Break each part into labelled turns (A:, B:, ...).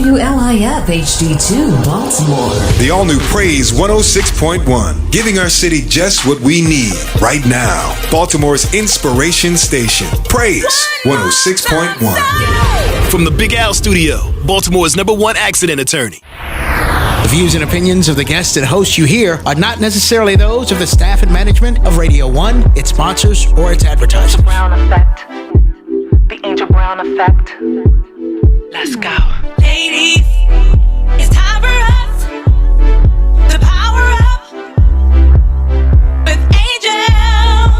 A: WLIF HD2 Baltimore.
B: The all-new Praise 106.1, giving our city just what we need right now. Baltimore's inspiration station. Praise 106.1.
C: From the Big Al Studio, Baltimore's #1 accident attorney.
D: The views and opinions of the guests and hosts you hear are not necessarily those of the staff and management of Radio 1, its sponsors, or its advertisers.
E: Brown effect. The Angel Brown effect. Let's go.
F: Ladies, it's time for us to power up with Angel.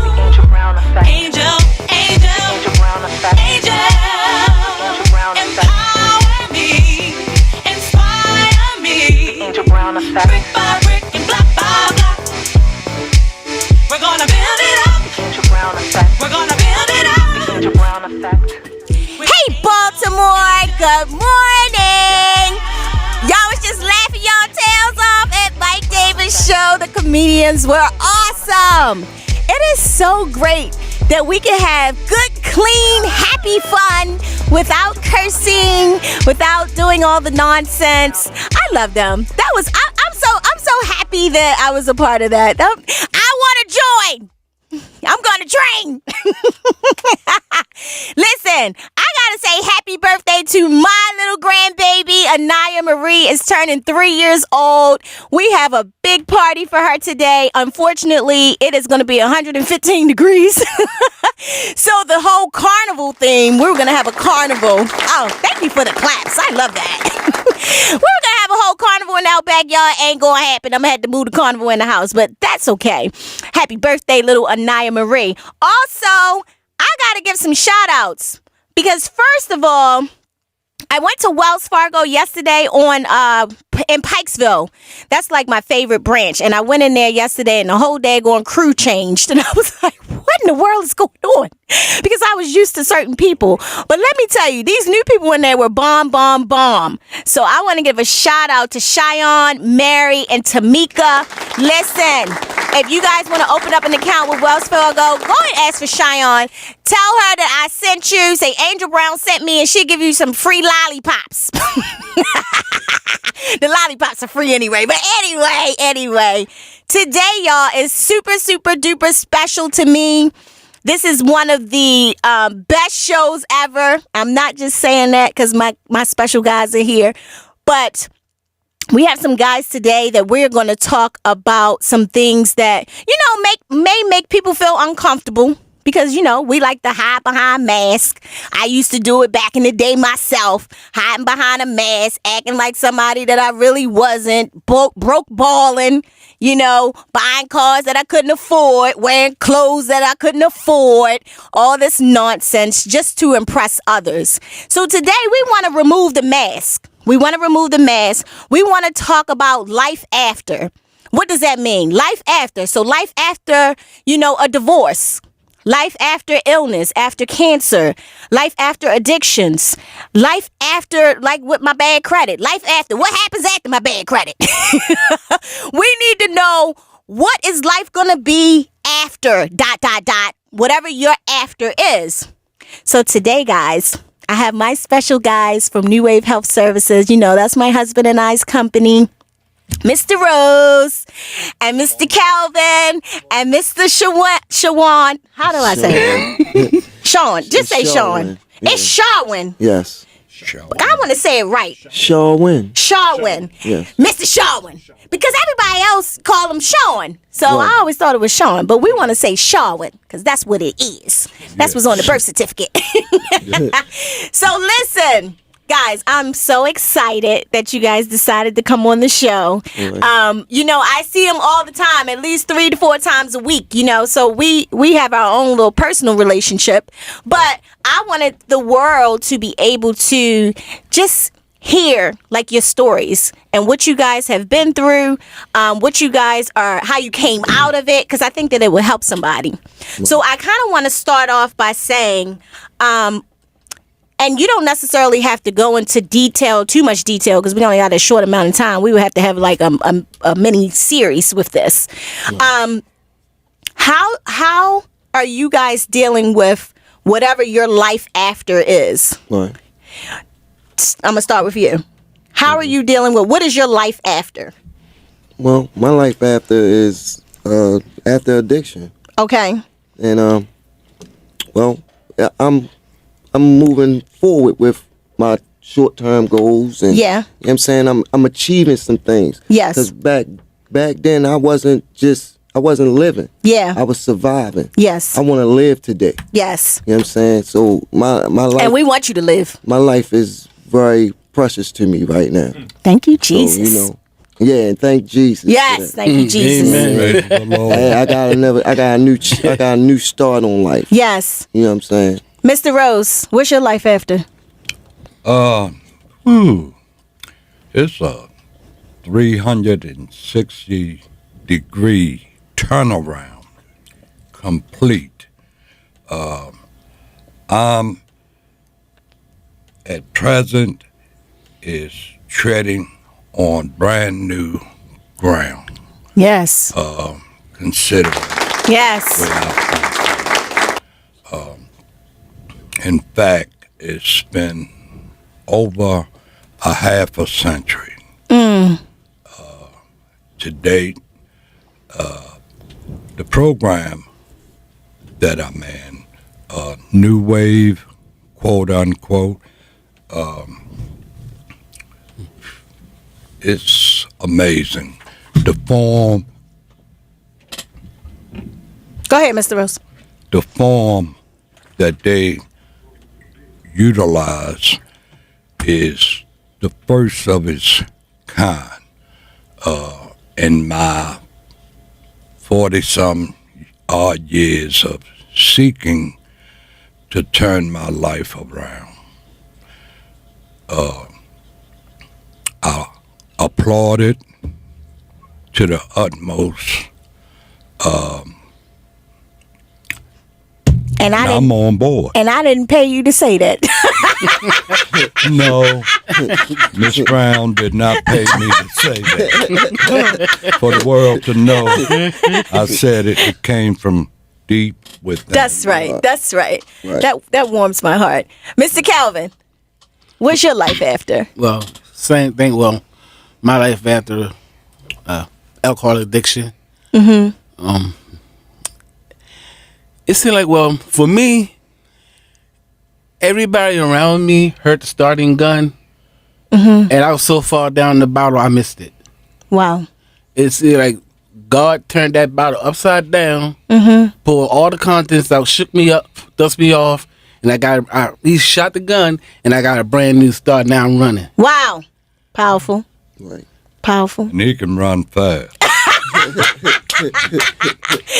E: The Angel Brown effect.
F: Angel,
E: Angel Brown effect.
F: Angel.
E: Angel Brown effect.
F: Empower me, inspire me.
E: The Angel Brown effect.
F: Brick by brick and block by block. We're gonna build it up.
E: Angel Brown effect.
F: We're gonna build it up.
E: The Angel Brown effect.
G: Hey, Baltimore, good morning. Y'all was just laughing y'all tails off at Mike Davis' show. The comedians were awesome. It is so great that we can have good, clean, happy fun without cursing, without doing all the nonsense. I love them. That was I'm so happy that I was a part of that. I want to join. I'm going to train. Listen, I got to say happy birthday to my little grandbaby. Anaya Marie is turning 3 years old. We have a big party for her today. Unfortunately, it is going to be 115 degrees. So the whole carnival theme, we're going to have a carnival. Oh, thank you for the claps. I love that. We're going to have a whole carnival in our backyard. Ain't going to happen. I'm going to have to move the carnival in the house, but that's okay. Happy birthday, little Anaya Marie. Also, I got to give some shout outs because first of all, I went to Wells Fargo yesterday in Pikesville. That's like my favorite branch. And I went in there yesterday and the whole daggone crew changed. And I was like, what in the world is going on? Because I was used to certain people. But let me tell you, these new people in there were bomb. So I want to give a shout out to Cheyenne, Mary, and Tamika. Listen, if you guys want to open up an account with Wells Fargo, go and ask for Cheyenne. Tell her that I sent you. Say Angel Brown sent me, and she'll give you some free lollipops. The lollipops are free anyway. But anyway, today, y'all, is super, super duper special to me. This is one of the best shows ever. I'm not just saying that because my special guys are here. But we have some guys today that we're going to talk about some things that, may make people feel uncomfortable. Because, we like to hide behind masks. I used to do it back in the day myself, hiding behind a mask, acting like somebody that I really wasn't, broke balling, buying cars that I couldn't afford, wearing clothes that I couldn't afford, all this nonsense just to impress others. So today we want to remove the mask. We want to talk about life after. What does that mean? Life after. So life after, a divorce. Life after illness, after cancer, life after addictions, life after, like with my bad credit, life after, what happens after my bad credit? We need to know what is life going to be after, ... whatever your after is. So today, guys, I have my special guys from New Wave Health Services. That's my husband and I's company. Mr. Rose and Mr. Calvin and Mr. Shawan. How do I say it? Sean. Just say Sean.
H: Yeah.
G: It's Shawin.
H: Yes.
G: I want to say it right.
H: Shawin.
G: Yes. Mr. Shawin. Because everybody else call him Sean. So
H: Right.
G: I always thought it was Sean. But we want to say Shawin because that's what it is. That's what's on the birth certificate. So listen. Guys, I'm so excited that you guys decided to come on the show.
H: Right.
G: I see them all the time, at least 3 to 4 times a week, so we have our own little personal relationship. But I wanted the world to be able to just hear like your stories and what you guys have been through, what you guys are, how you came out of it, because I think that it will help somebody. Right. So I kind of want to start off by saying, and you don't necessarily have to go into too much detail, because we only got a short amount of time. We would have to have like a mini series with this. Right. How are you guys dealing with whatever your life after is?
H: Right.
G: I'm gonna start with you. How are you dealing with, what is your life after?
H: Well, my life after is after addiction.
G: Okay.
H: And well, I'm moving forward with my short-term goals, and
G: Yeah.
H: you know what I'm saying, I'm achieving some things.
G: Yes.
H: Because back then I wasn't living.
G: Yeah.
H: I was surviving.
G: Yes.
H: I want to live today.
G: Yes.
H: You know what I'm saying? So my life,
G: And we want you to live.
H: my life is very precious to me right now.
G: Thank you,
H: So,
G: Jesus.
H: you know, yeah, and thank Jesus. for
G: Yes,
H: that.
G: thank you, Jesus.
H: I got a new start on life.
G: Yes.
H: You know what I'm saying?
G: Mr. Rose, what's your life after?
I: It's a 360-degree turnaround, complete. I'm at present is treading on brand new ground,
G: Yes.
I: considering
G: Yes.
I: where I've come. In fact, it's been over a half a century to date. The program that I'm in, New Wave, quote unquote, it's amazing. The form
G: Go ahead, Mr. Rose.
I: that they utilize is the first of its kind in my 40-some odd years of seeking to turn my life around. I applaud it to the utmost.
G: And I
I: I'm
G: didn't
I: on board.
G: and I didn't pay you to say that.
I: No, Miss Brown did not pay me to say that. For the world to know, I said it. It came from deep within.
G: That's right. That's right. That warms my heart. Mr. Calvin, what's your life after?
D: Well, same thing. Well, my life after alcohol addiction. It seemed like, well, for me, everybody around me heard the starting gun, and I was so far down the bottle, I missed it.
G: Wow.
D: It's like God turned that bottle upside down, pulled all the contents out, shook me up, dust me off, and he shot the gun, and I got a brand new start. Now I'm running.
G: Wow. Powerful.
H: Right.
G: Powerful.
I: And he can run fast.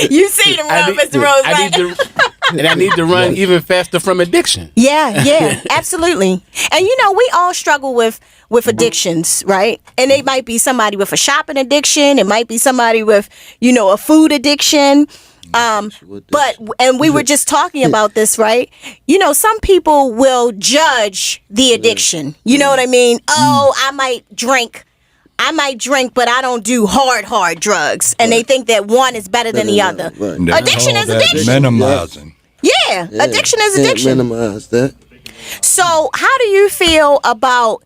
G: You see him run, Mr. Rose, right?
D: I need to run even faster from addiction.
G: Yeah, absolutely. And we all struggle with addictions, right? And it might be somebody with a shopping addiction. It might be somebody with, a food addiction. And we were just talking about this, right? Some people will judge the addiction. You know what I mean? Oh, I might drink, but I don't do hard drugs. And they think that one is better than the other.
H: Right.
I: And they
G: Addiction
I: call
G: is
I: that
G: addiction.
I: Minimizing.
G: Yeah, addiction is
H: Can't
G: addiction.
H: minimize that.
G: So how do you feel about,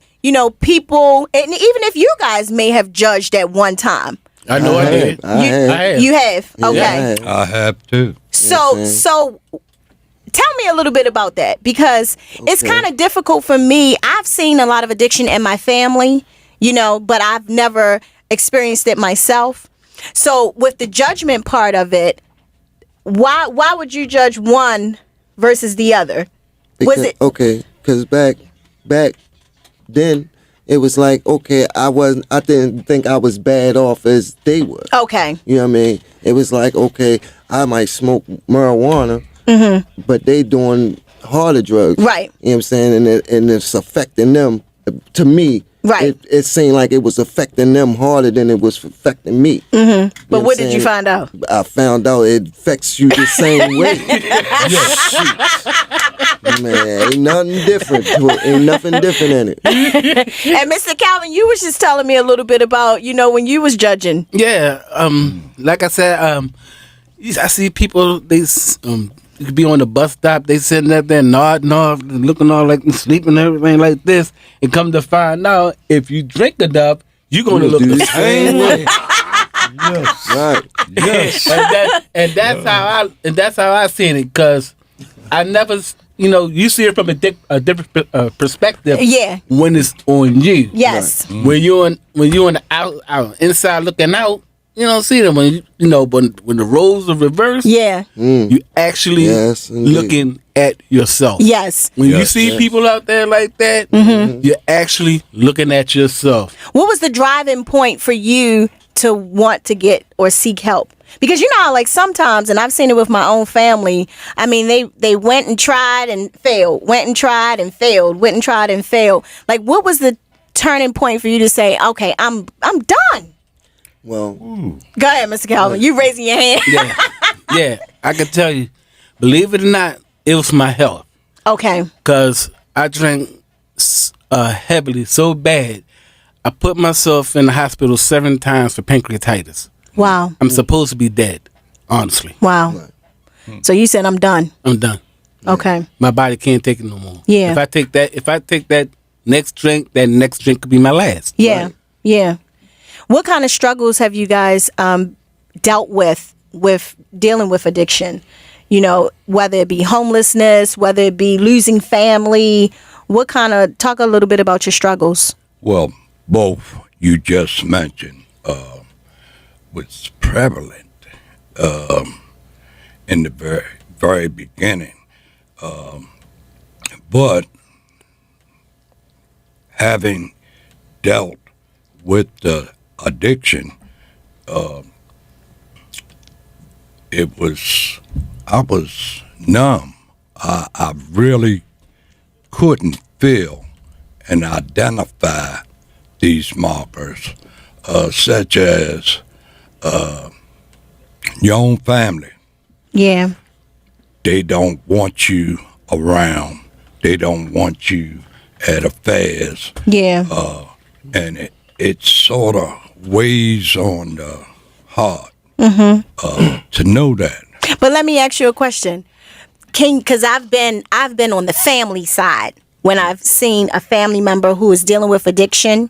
G: people, and even if you guys may have judged at one time?
D: I know I did.
H: I have.
G: You have?
H: Yeah,
G: Okay.
H: I have.
I: I have to.
G: So tell me a little bit about that, because it's
H: Okay.
G: kind of difficult for me. I've seen a lot of addiction in my family, but I've never experienced it myself. So with the judgment part of it, why would you judge one versus the other? Was it
H: Okay, because back then it was like, okay, I didn't think I was bad off as they were.
G: okay?
H: You know what I mean? It was like, okay, I might smoke marijuana, but they doing harder drugs.
G: Right.
H: You know what I'm saying? And it's affecting them. To me,
G: Right.
H: it seemed like it was affecting them harder than it was affecting me.
G: But what did you find out?
H: I found out it affects you the same way. Man, ain't nothing different to it. Ain't nothing different in it.
G: And Mr. Calvin, you was just telling me a little bit about, when you was judging.
D: Yeah, like I said, I see people, they you could be on the bus stop, they sitting up there nodding off, looking all like sleeping and everything like this, and come to find out if you drink enough, you're gonna look the same way.
I: Yes.
H: Right.
I: Yes.
D: and that's how I seen it, because I never, you see it from a different perspective.
G: Yeah.
D: When it's on you.
G: Yes.
D: When you're on the out inside looking out, you don't see them. When when the roles are reversed.
G: Yeah.
D: You actually
H: Yes, indeed.
D: looking at yourself.
G: Yes.
D: When you
I: Yes,
D: see
I: yes.
D: people out there like that, you're actually looking at yourself.
G: What was the driving point for you to want to get or seek help? Because you know how, like, sometimes, and I've seen it with my own family, I mean, they went and tried and failed, went and tried and failed, went and tried and failed. Like, what was the turning point for you to say, okay, I'm done?
H: Well,
G: Go ahead, Mr. Calvin. You raising your hand.
D: Yeah, I can tell you, believe it or not, it was my health.
G: Okay.
D: Because I drank heavily so bad, I put myself in the hospital 7 times for pancreatitis.
G: Wow.
D: I'm supposed to be dead, honestly.
G: Wow. So you said I'm done.
D: I'm done.
G: Okay.
D: My body can't take it no more.
G: Yeah.
D: If I take that next drink, that next drink could be my last.
G: Yeah. Yeah. What kind of struggles have you guys dealt with dealing with addiction? Whether it be homelessness, whether it be losing family. Talk a little bit about your struggles.
I: Well, both you just mentioned was prevalent in the very, very beginning. But having dealt with the addiction, I was numb. I really couldn't feel and identify these markers, such as your own family.
G: Yeah.
I: They don't want you around. They don't want you at affairs.
G: Yeah.
I: And it sort of weighs on the heart to know that.
G: But let me ask you a question. Because I've been on the family side when I've seen a family member who is dealing with addiction.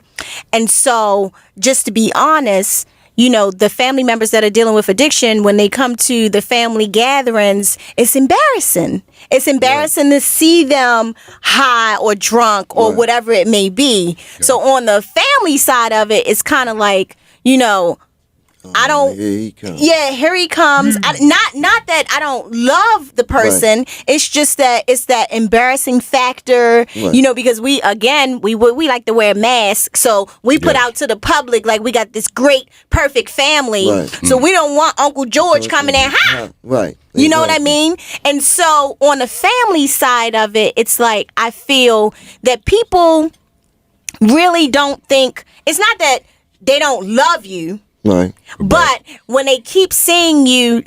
G: And so, just to be honest, the family members that are dealing with addiction, when they come to the family gatherings, it's embarrassing. It's embarrassing to see them high or drunk or whatever it may be. So on the family side of it, it's kind of like, I don't.
H: here he comes.
G: Yeah, here he comes. Not that I don't love the person. It's just that it's that embarrassing factor. Because we like to wear masks, so we put out to the public like we got this great, perfect family.
H: Right.
G: So we don't want Uncle George coming in hot.
H: Right.
G: You know what I mean? And so on the family side of it, it's like I feel that people really don't think, it's not that they don't love you.
H: Right.
G: But when they keep seeing you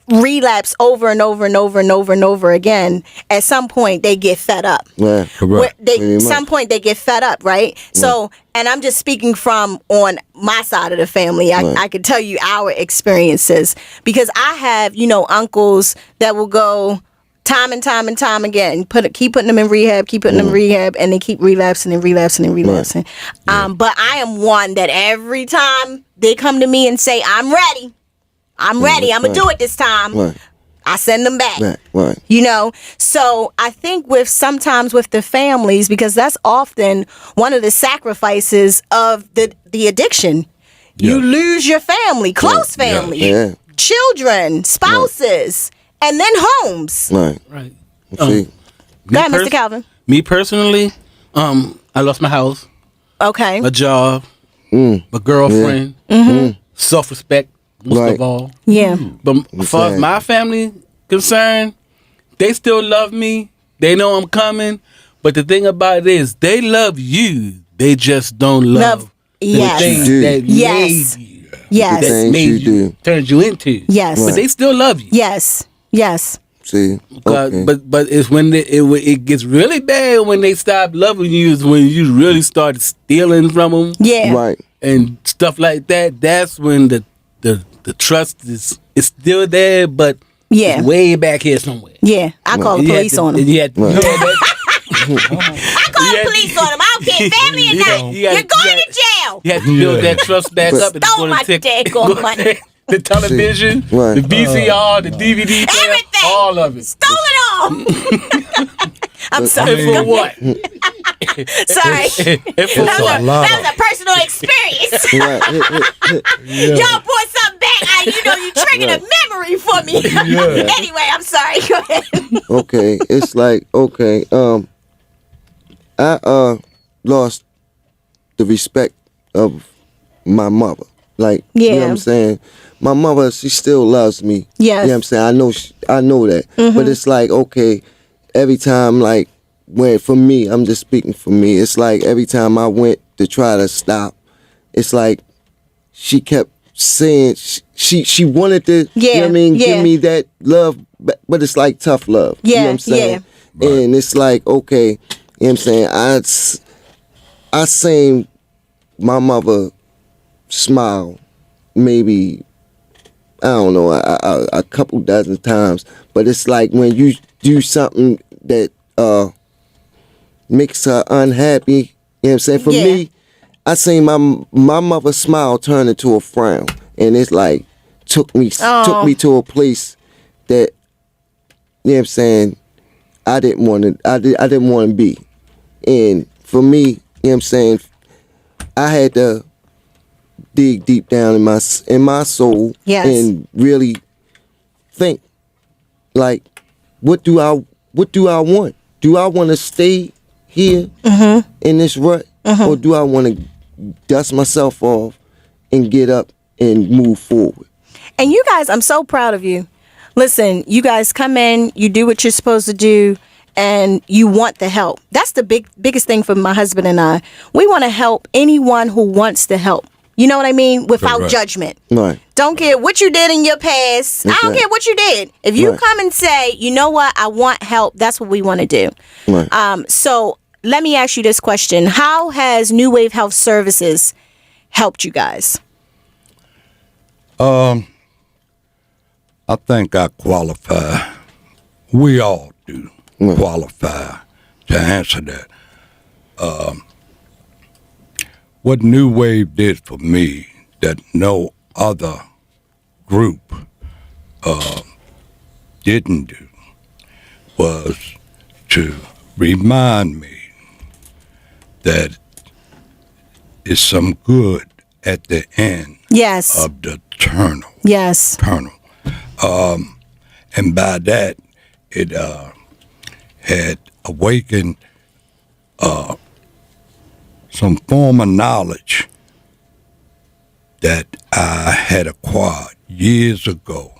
G: relapse over and over and over and over and over again, at some point they get fed up.
H: Yeah.
G: Some point they get fed up, right? So, and I'm just speaking from on my side of the family. I could tell you our experiences, because I have, uncles that will go time and time and time again, keep putting them in rehab, and they keep relapsing and relapsing and relapsing. But I am one that every time they come to me and say, I'm ready, I'm gonna do it this time, I send them back. So I think sometimes with the families, because that's often one of the sacrifices of the addiction. You lose your family, close family, children, spouses, and then homes.
H: Right.
G: Go ahead, Mr. Calvin.
D: Me personally, I lost my house,
G: Okay.
D: my job, my girlfriend, self-respect, most of all.
G: Yeah.
D: But as far as my family concerned, they still love me. They know I'm coming. But the thing about it is, they love you. They just don't love the
G: Yes.
D: things
H: You do.
D: that
G: Yes.
D: made you.
G: Yes.
H: The
D: That
H: things
D: made
H: you
D: you,
H: do.
D: turned you into.
G: Yes.
D: But they still love you.
G: Yes. Yes.
H: See. Okay.
D: But it's when it gets really bad when they stop loving you, is when you really start stealing from them.
G: Yeah.
H: Right.
D: And stuff like that. That's when the trust is still there, but
G: Yeah.
D: It's way back here somewhere.
G: Yeah, I call the
D: You had
G: police
D: to-
G: on him.
D: you had to- you had that-
G: I call the police on him. I don't care, family or not. You're going to jail.
D: You had to build that trust back up. And
G: Stole
D: go to
G: my daggone money.
D: The television,
H: Right.
D: the VCR, the DVD player,
G: Everything.
D: all of it.
G: Stole it all. I'm sorry.
D: And for what?
G: Sorry.
D: And for
G: That
D: what?
G: was a personal experience. Y'all brought something back. You triggered a memory for me. Anyway, I'm sorry. Go ahead.
H: Okay, it's like, okay, I lost the respect of my mother. Like, you know what
G: Yeah.
H: I'm saying? My mother, she still loves me.
G: Yes.
H: You know what I'm saying? I know that. But it's like, okay, every time, like, for me, I'm just speaking for me, it's like every time I went to try to stop, it's like she kept saying, she wanted to, you know what I mean,
G: Yeah.
H: give me that love, but it's like tough love. You know what I'm saying?
I: yeah.
H: And it's like, okay, you know what I'm saying? I seen my mother smile maybe, I don't know, a couple dozen times, but it's like when you do something that makes her unhappy, you know what I'm saying? For
G: Yeah.
H: me, I seen my mother's smile turn into a frown, and it's like took me to a place that, you know what I'm saying, I didn't want to be. And for me, you know what I'm saying, I had to dig deep down in my soul.
G: Yes.
H: And really think, like, what do I want? Do I want to stay here in this rut, or do I want to dust myself off and get up and move forward?
G: And you guys, I'm so proud of you. Listen, you guys come in, you do what you're supposed to do, and you want the help. That's the biggest thing for my husband and I. We want to help anyone who wants to help. You know what I mean? Without
I: Correct.
G: judgment.
H: Right.
G: Don't care what you did in your past. I don't
H: right.
G: care what you did. If you
H: Right.
G: come and say, you know what, I want help, that's what we want to do.
H: Right.
G: So let me ask you this question. How has New Wave Health Services helped you guys?
I: I think I qualify. We all do qualify to answer that. What New Wave did for me that no other group didn't do was to remind me that it's some good at the end
G: Yes.
I: of the tunnel.
G: Yes.
I: And by that, it had awakened some former knowledge that I had acquired years ago.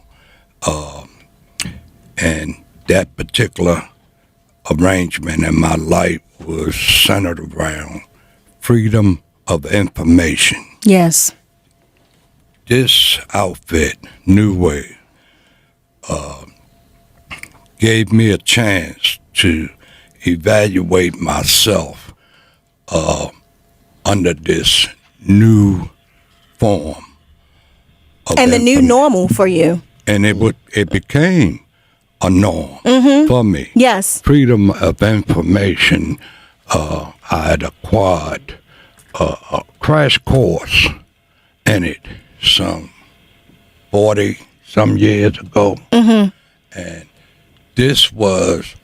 I: And that particular arrangement in my life was centered around freedom of information.
G: Yes.
I: This outfit, New Wave, gave me a chance to evaluate myself under this new form.
G: And the new normal for you.
I: And it became a norm for me.
G: Yes.
I: Freedom of information. I had acquired a crash course in it some 40 some years ago. And this was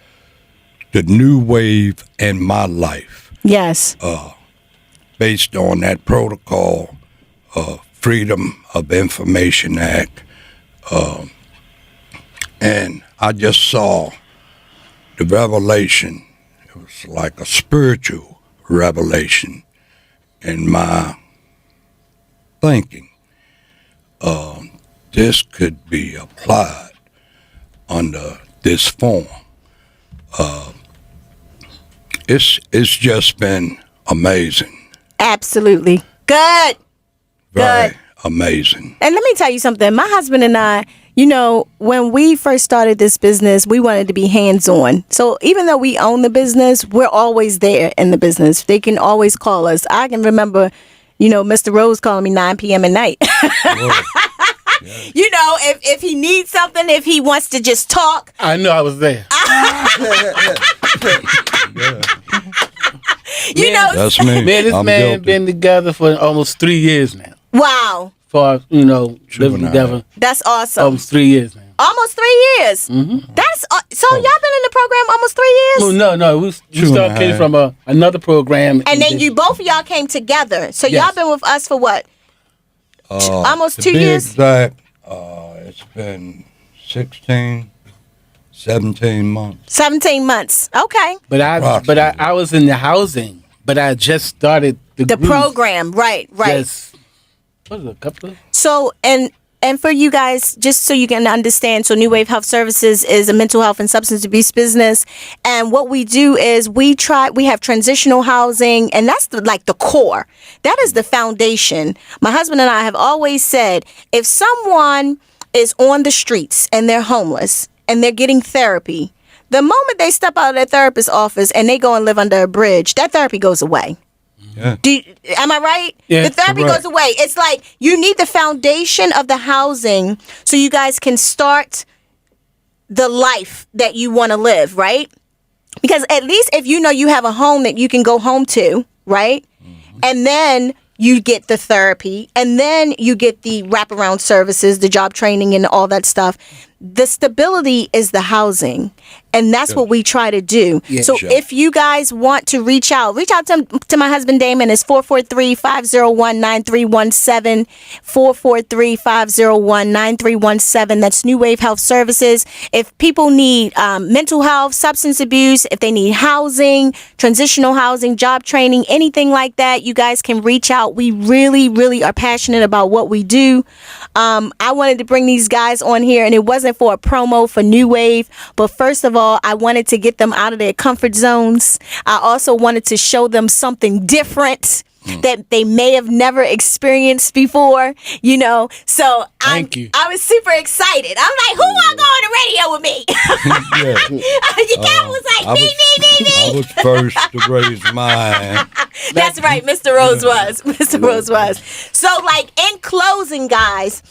I: the new wave in my life
G: Yes.
I: based on that protocol, Freedom of Information Act. And I just saw the revelation. It was like a spiritual revelation in my thinking. This could be applied under this form. It's just been amazing.
G: Absolutely. Good.
I: Very
G: Good.
I: amazing.
G: And let me tell you something. My husband and I, you know, when we first started this business, we wanted to be hands-on. So even though we own the business, we're always there in the business. They can always call us. I can remember, you know, Mr. Rose calling me 9 p.m. at night. You know, if he needs something, if he wants to just talk.
D: I know I was there.
G: You know,
I: That's me.
D: Man, this
I: I'm
D: man
I: guilty.
D: been together for almost 3 years now.
G: wow,
D: For living
I: Juvenile.
D: together
G: that's awesome.
D: almost 3 years now.
G: Almost 3 years. That's so y'all been in the program almost 3 years.
D: Oh, no, we started came from another program,
G: And then you both of y'all came together. So
D: Yes.
G: y'all been with us for what? Almost
I: To
G: 2
I: be
G: years?
I: exact, it's been 16, 17 months.
G: 17 months. Okay.
D: But I was in the housing, but I just started the
G: The
D: group
G: program, right.
D: Just, what was it, a couple of?
G: So and for you guys, just so you can understand, so New Wave Health Services is a mental health and substance abuse business, and what we do is we have transitional housing, and that's the core. That is the foundation. My husband and I have always said, if someone is on the streets and they're homeless and they're getting therapy, the moment they step out of their therapist's office and they go and live under a bridge, that therapy goes away.
I: Yeah.
G: Am I right?
D: Yeah,
G: the therapy
D: correct.
G: goes away. It's like you need the foundation of the housing so you guys can start the life that you want to live, right? Because at least if you know you have a home that you can go home to, right? And then you get the therapy, and then you get the wraparound services, the job training and all that stuff. The stability is the housing, and that's what we try to do.
D: Yeah.
G: So
I: Sure.
G: if you guys want to reach out to my husband Damon. It's 443-501-9317, 443-501-9317. That's New Wave Health Services. If people need mental health, substance abuse, if they need housing, transitional housing, job training, anything like that, you guys can reach out. We really, really are passionate about what we do. I wanted to bring these guys on here, and it wasn't for a promo for New Wave, but first of all, I wanted to get them out of their comfort zones. I also wanted to show them something different that they may have never experienced before, you know. So
D: Thank you.
G: I was super excited. I'm like, who want to go on the radio with me? Your dad was like, me.
I: I was first to raise my hand.
G: That's right, Mr. Rose was. Mr. Rose was. So, like, in closing, guys,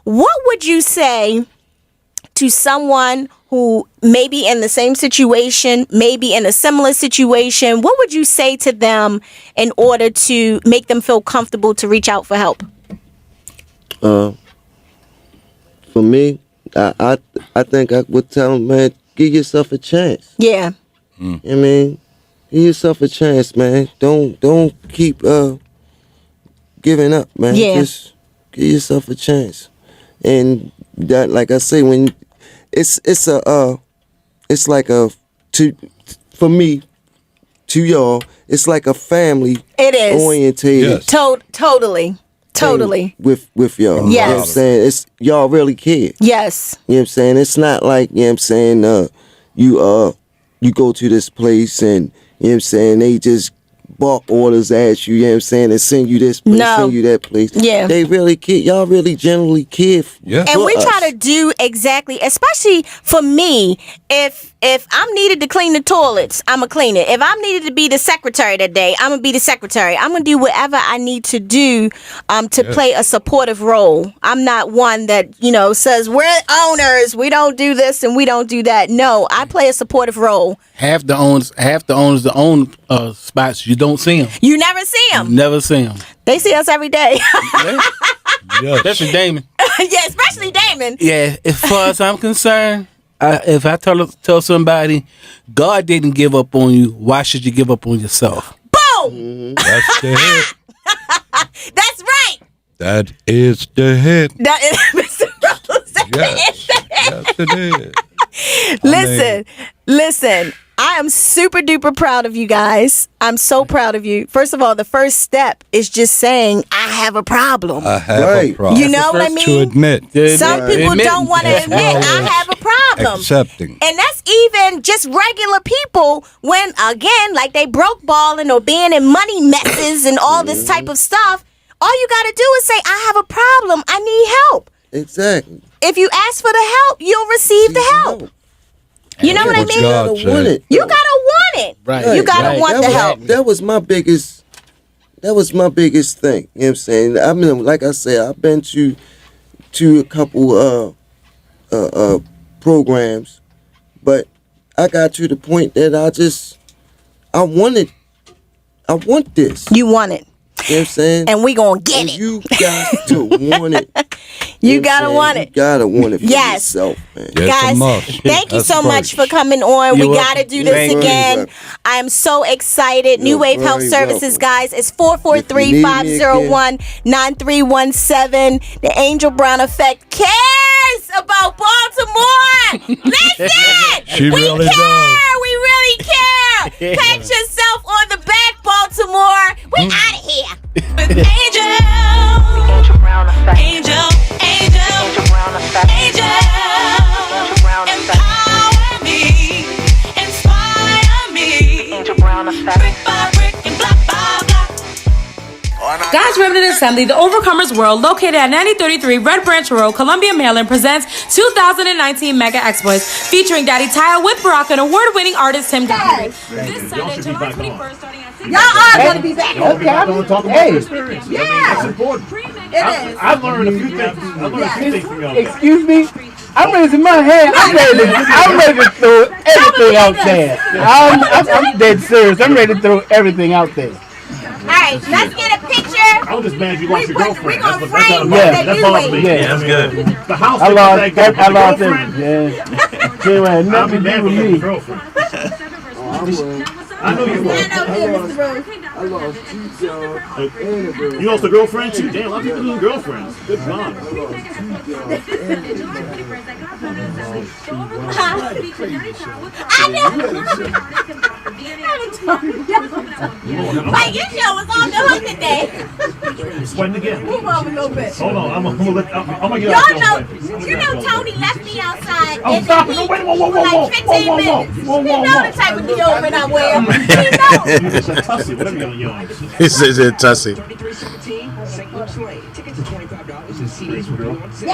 G: what would you say to someone who may be in the same situation, maybe in a similar situation? What would you say to them in order to make them feel comfortable to reach out for help?
H: For me, I think I would tell them, man, give yourself a chance.
G: Yeah.
H: I mean, give yourself a chance, man. Don't keep giving up, man.
G: Yeah.
H: Just give yourself a chance. And that, like I say, when it's like for me, to y'all, it's like a family
G: It is.
H: orientated
I: Yes.
G: Totally.
H: thing with y'all.
G: Yes.
H: You know what I'm saying? It's y'all really care.
G: Yes.
H: You know what I'm saying? It's not like, you know what I'm saying, you go to this place and, you know what I'm saying, they just bark orders at you, you know what I'm saying, and send you this place,
G: No.
H: send you that place.
G: Yeah.
H: They really care. Y'all really generally care
I: Yeah.
G: And we
H: us.
G: try to do exactly, especially for me, if I'm needed to clean the toilets, I'm going to clean it. If I'm needed to be the secretary that day, I'm going to be the secretary. I'm going to do whatever I need to do to play a supportive role. I'm not one that, you know, says, we're owners, we don't do this and we don't do that. No, I play a supportive role.
D: Half the owners own spots. You don't see them.
G: You never see them.
D: Never see them.
G: They see us every day.
I: Yes.
D: Especially Damon.
G: Yeah, especially Damon.
D: Yeah, as far as I'm concerned, if I tell somebody God didn't give up on you, why should you give up on yourself?
G: Boom.
I: That's the hit.
G: That's right.
I: That is the hit.
G: That is Mr. Rose.
I: Yes. Yes, it is.
G: Listen. I am super duper proud of you guys. I'm so proud of you. First of all, the first step is just saying, I have a problem.
I: I have a
H: Right.
I: problem.
G: You know what I
D: first
G: mean?
I: To admit.
G: Some people
D: Admitting.
G: don't want to
I: As
G: admit,
I: well
G: I
I: as
G: have a problem.
I: Accepting.
G: And that's even just regular people when, again, like they broke balling or being in money messes and all this type of stuff. All you got to do is say, I have a problem. I need help.
H: Exactly.
G: If you ask for the help, you'll receive the help. You know what I
I: What
G: mean?
I: God
H: You
I: said.
H: gotta want it.
G: You gotta want it.
D: Right.
G: You gotta
D: Right.
G: want the help.
H: That was my biggest that was my biggest thing. You know what I'm saying? I mean, like I said, I've been to a couple programs, but I got to the point that I want this.
G: You want it.
H: You know what I'm saying?
G: And we gonna get
H: and
G: it.
H: You got to want it.
G: You gotta want it.
H: You gotta want it for
G: Yes.
H: yourself, man.
I: Yes,
G: Guys, thank you
I: That's
G: so
I: the
G: much
I: first.
G: for coming on.
D: You're
G: We
D: welcome.
G: gotta do this
H: Thank you.
G: again. I am so excited. New
H: You're
G: Wave Health
H: very
G: Services,
H: welcome.
G: guys. It's 443-501-9317. The Angel Brown Effect cares about Baltimore. Listen,
I: She
G: we
I: really
G: care.
I: does.
G: We really care. Pat yourself on the back, Baltimore. We out of here.
F: With Angel,
E: Angel Brown Effect.
F: Angel,
E: Angel Brown Effect.
F: Angel.
E: Angel Brown Effect.
F: Empower me, inspire me.
E: Angel Brown Effect.
F: Brick by brick and block by block.
J: God's Remnant Assembly, the Overcomers World, located at 9033 Red Branch Road, Columbia, Maryland, presents 2019 Mega Exploits, featuring Daddy Tyler with Barack and award-winning artist Tim Guthrie. This Sunday, July 21st, starting at 6
G: Y'all are gonna be back.
K: Hey,
G: Yeah.
K: that's important.
G: It is.
K: I've learned a few things. I've learned a few things from y'all.
L: Excuse me? I'm raising my hand. I'm ready to throw everything out there. I'm dead serious. I'm ready to throw everything out there.
G: All right, let's get a picture.
K: I was just mad you lost your girlfriend.
G: We gonna
K: That's
G: frame
K: what-
L: that
K: that
G: new
K: bothers
G: way.
K: me.
L: Yeah,
K: that's good. The house.
L: I lost
K: that girl,
L: I lost
K: the girlfriend.
L: everything. Yeah. She ain't had
K: I'll
L: nothing
K: be
L: to
K: mad
L: do
K: with
L: with
K: your
L: me.
K: girlfriend. I know you will.
H: I lost 2 jobs and a girl.
K: You lost a girlfriend too. Damn, a lot of people lose girlfriends. Good God.
G: Like, your show was on the hook today.
K: Sweating again.
G: Move over a little bit.
K: Hold on, I'm gonna get out.
G: Y'all know, you know Tony left me outside
K: Oh,
G: in
K: stop
G: the
K: it.
G: heat
K: Wait, whoa, whoa,
G: for
K: whoa,
G: like
K: whoa,
G: 15
K: whoa, whoa,
G: minutes.
K: whoa,
G: He
K: whoa,
G: know
K: whoa.
G: the type of deodorant I wear. He know.
K: It's a tussy, whatever you're yelling.
M: He says it's Tussie.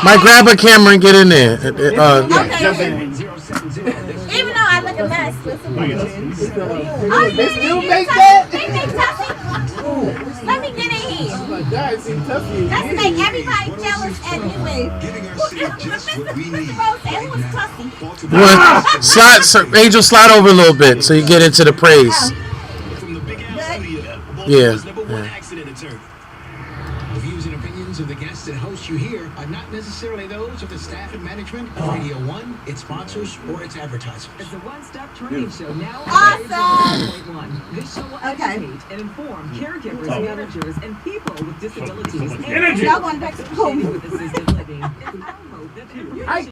M: Mike, grab a camera and get in there.
G: Okay. Even though I look a mess. Listen. Oh,
L: They still make that?
G: They make Tussy? Let me get in here.
L: Oh my God, it's Tussy.
G: Let's make everybody jealous at New Wave.
M: Slide, Angel, slide over a little bit so you get into the praise. Yeah.
N: The views and opinions of the guests and hosts you hear are not necessarily those of the staff and management of Radio 1, its sponsors, or its advertisers.
O: It's a one-stop training show now.
G: Awesome.
O: This show will educate and inform caregivers, managers, and people with disabilities.
K: Energy.
G: Y'all going back to school.
O: With assisted living. It's our hope that every